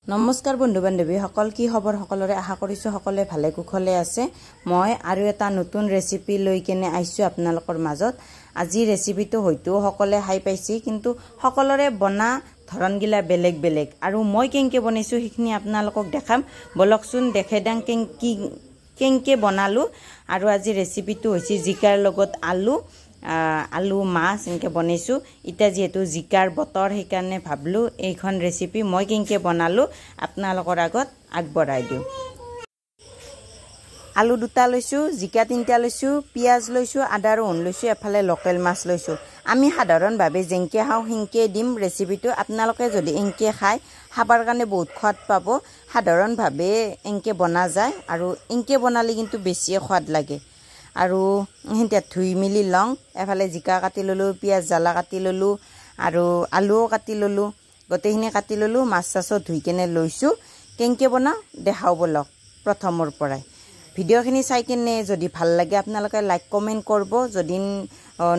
নমস্কাৰ বন্ধু বান্ধৱী সকল কি খবৰ সকলৰে আশা কৰিছো সকলে ভালে কুশলে আছে মই আৰু এটা নতুন ৰেচিপি লৈ কেনে আইছো আপোনালোকৰ মাজত আজি ৰেচিপিটো হয়তো সকলে হাই পাইছি কিন্তু সকলৰে বনা ধৰণগিলা বেলেগ বেলেগ আৰু মই কেনকে বনাইছো হিখিনি আপোনালোকক দেখাম বলকচোন দেখে দাং কেনকে বনালো আৰু আজি ৰেচিপিটো হৈছে জিকাৰ লগত আলু মাছ এনেকে বনাইছো ইটা যেহেতু জিকাৰ বতৰ হেকাৰণে ভাবলো এইখন ৰেচিপি মই কেনকে বনালো আপোনালোকৰ আগত আগবঢ়াই দিও আলু দুটা লৈছো জিকা তিনটা লৈছো পিয়াজ লৈছো আদা ৰহুন লৈছো এফালে লোকেল মাছ লৈছো আমি সাধাৰণ ভাবে যেনকে হাও হিংকে দিম ৰেচিপিটো আপোনালোকে যদি এনকে খাই খাবাৰ কাৰণে বহুত সোৱাদ পাব সাধাৰণ ভাবে এনকে বনা যায় আৰু এনকে বনালি কিন্তু বেছি সোৱাদ লাগে আৰু হিনতে ধুই মিলি লং এফালে জিকা কাটি ললো পিয়াজ জালা কাটি ললো আৰু আলুও কাটি ললো গটেহিনে কাটি ললো মাছ চাছো ধুই কেনে লৈছো কেনকে বনা দেখাও বলক প্ৰথমৰ পৰাই ভিডিওখিনি চাই কেনে যদি ভাল লাগে আপোনালোকে লাইক কমেন্ট কৰব যদি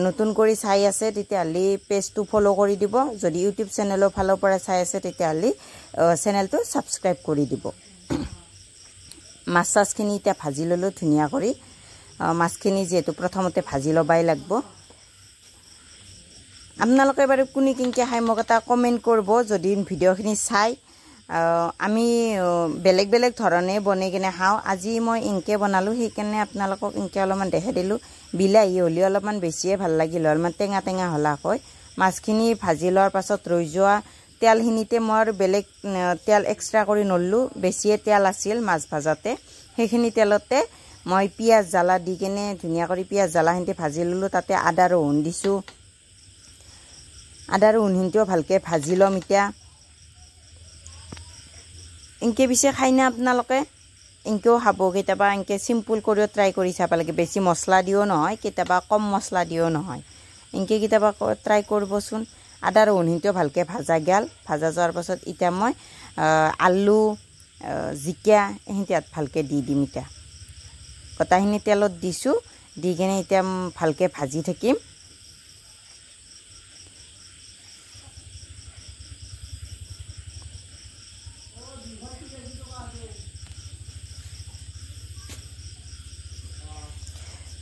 নতুন কৰি চাই আছে তেতিয়ালি পেজটো ফলো কৰি দিব যদি ইউটিউব চেনেলৰ ফালৰ পৰা চাই আছে তেতিয়ালি চেনেলটো সাবস্ক্ৰাইব কৰি দিব মাছ চাছখিনি এটা ভাজি ললো ধুনিয়া কৰি মাছখিনি যেহেতু প্ৰথমতে ভাজি লবাই লাগব আপোনালোকে বাৰু কোনি কিনকে খাই মোক এটা কমেন্ট কৰব যদি ভিডিওখিনি চাই আমি বেলেগ বেলেগ ধৰণে বনাই কিনে খাও আজি মই ইনকে বনালো হেকাৰণে আপোনালোকক ইনকে অলপমান দেখাই দিলো বিলাহী হলি অলপমান বেছিয়ে ভাল লাগিল অলপমান টেঙা টেঙা হলা হয় মাছখিনি ভাজি লোৱাৰ পাছত ৰৈ যোৱা তেলখিনিতে মই বেলেগ তেল এক্সট্ৰা কৰি নললো বেছিয়ে তেল আছিল মাছ ভাজাতে হেখিনি তেলতে মই পিয়াজ জালা দি কেনে ধুনিয়া কৰি পিয়াজ জালা হিনতে ভাজি ললো তাতে আদা ৰহুন দিছো আদা ৰহুন হিনতেও ভালকে ভাজি লম ইটা ইনকে বিছে খাইনা আপোনালোকে ইনকেও খাব কেতিয়াবা ইনকে সিম্পল কৰিও ট্ৰাই কৰি চাব লাগে বেছি মছলা দিও নহয় কেতিয়াবা কম মছলা দিও নহয় ইনকে কেতিয়াবা ট্ৰাই কৰবচোন আদা ৰহুন হিনতেও ভালকে ভাজা গেল ভাজা যোৱাৰ পাছত ইটা মই আলু জিকা হিনতে ভালকে দি দিম ইটা কটাহিনি তেলত দিছো দি কেনে ইটা ভালকে ভাজি থাকিম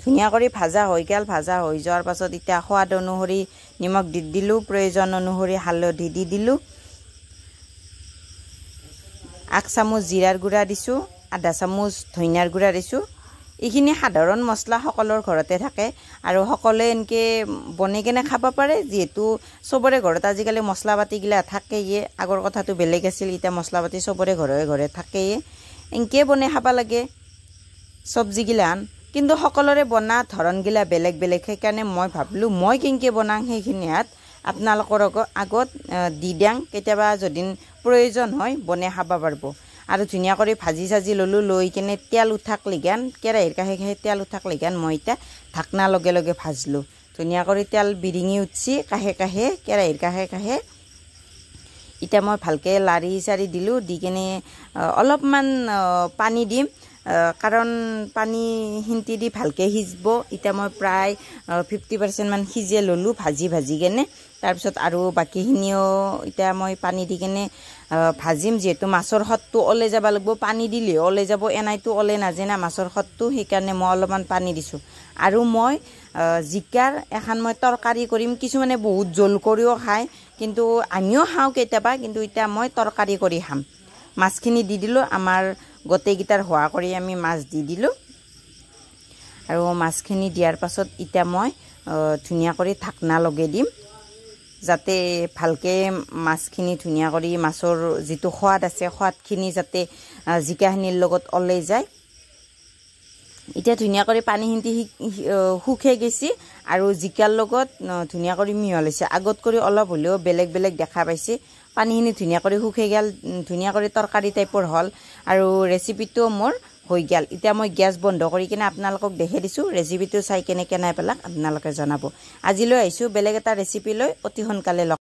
ধুনিয়া কৰি ভাজা হৈ গেল ভাজা হৈ যোৱাৰ পাছত ইটা সোৱাদ অনুসৰি নিমখ দি দিলো প্ৰয়োজন অনুসৰি হালধি দি দিলো 1 চামুচ জিৰাৰ গুড়া দিছো আধা চামুচ ধনিয়াৰ গুড়া দিছো ইখিনি সাধাৰণ মছলা সকলৰ ঘৰতে থাকে আৰু সকলে এনকে বনাই কেনে খাব পাৰে যেহেতু সবৰে ঘৰত আজিকালি মছলা পাতি গিলা থাকেয়ে আগৰ কথাটো বেলেগ আছিল ইটা মছলা পাতি সবৰে ঘৰে ঘৰে থাকেয়ে এনকে বনাই খাবা লাগে সবজি গিলান কিন্তু সকলৰে বনা ধৰণ গিলা বেলেগ বেলেগ হেকাৰণে মই ভাবলো মই কেনকে বনাং হেখিনিয়াত আপোনালোকৰ আগত দি দিয়াং কেতিয়াবা যদি প্ৰয়োজন হয় বনাই খাবা পাৰবো আৰু ধুনিয়া কৰি ভাজি সাজি ললো লৈ কেনে তেল উঠাক লিগান কেৰাহীৰ কাহে কাহে তেল উঠাক লিগান মই ইটা ঢাকনা লগে লগে ভাজলো ধুনিয়া কৰি তেল বিৰিঙি উঠছি কাহে কাহে কেৰাহীৰ কাহে কাহে ইটা মই ভালকে লাৰি সাৰি দিলো দি কেনে অলপমান পানী দিম কাৰণ পানী হিন্তি দি ভালকে হিজব ইটা মই প্ৰায় 50% মান হিজে ললো ভাজি ভাজি কেনে তাৰ পিছত আৰু বাকিখিনিও ইটা মই পানী দি কেনে ভাজিম যেহেতু মাছৰ হতটো ওলে যাব লাগব পানী দিলে ওলে যাব এনাইটো ওলে নাজেনা মাছৰ হতটো হেকাৰণে মই অলপমান পানী দিছো আৰু মই জিকাৰ এখন মই তৰকাৰী কৰিম কিছুমানে বহুত জল কৰিও খায় কিন্তু আমিও খাও কেতিয়াবা কিন্তু ইটা মই তৰকাৰী কৰি খাম মাছখিনি দি দিলো আমাৰ গতে গিটাৰ হোৱা কৰি আমি মাছ দি দিলো আৰু মাছখিনি দিয়াৰ পাছত ইটা মই ধুনিয়া কৰি ঢাকনা লগে দিম যাতে ভালকে মাছখিনি ধুনিয়া কৰি মাছৰ যেটো সোৱাদ আছে সোৱাদখিনি যাতে জিকাখিনিৰ লগত ওলাই যায় ইটা ধুনিয়া কৰি পানী হিন্তি হুখে গেছি আৰু জিকাৰ লগত ধুনিয়া কৰি মিহলাইছে আগত কৰি অলপ হলেও বেলেগ বেলেগ দেখা পাইছে পানীখিনি ধুনিয়া কৰি হুখে গেল ধুনিয়া কৰি তৰকাৰী টাইপৰ হল আৰু ৰেচিপিটো মোৰ হৈ গেল ইটা মই গ্যাস বন্ধ কৰি কেনে আপোনালোকক দেখাই দিছো ৰেচিপিটো চাই কেনে কেনাই পেলাক আপোনালোকে জনাব আজিলৈ আইছো বেলেগ এটা ৰেচিপি লৈ অতি সোনকালে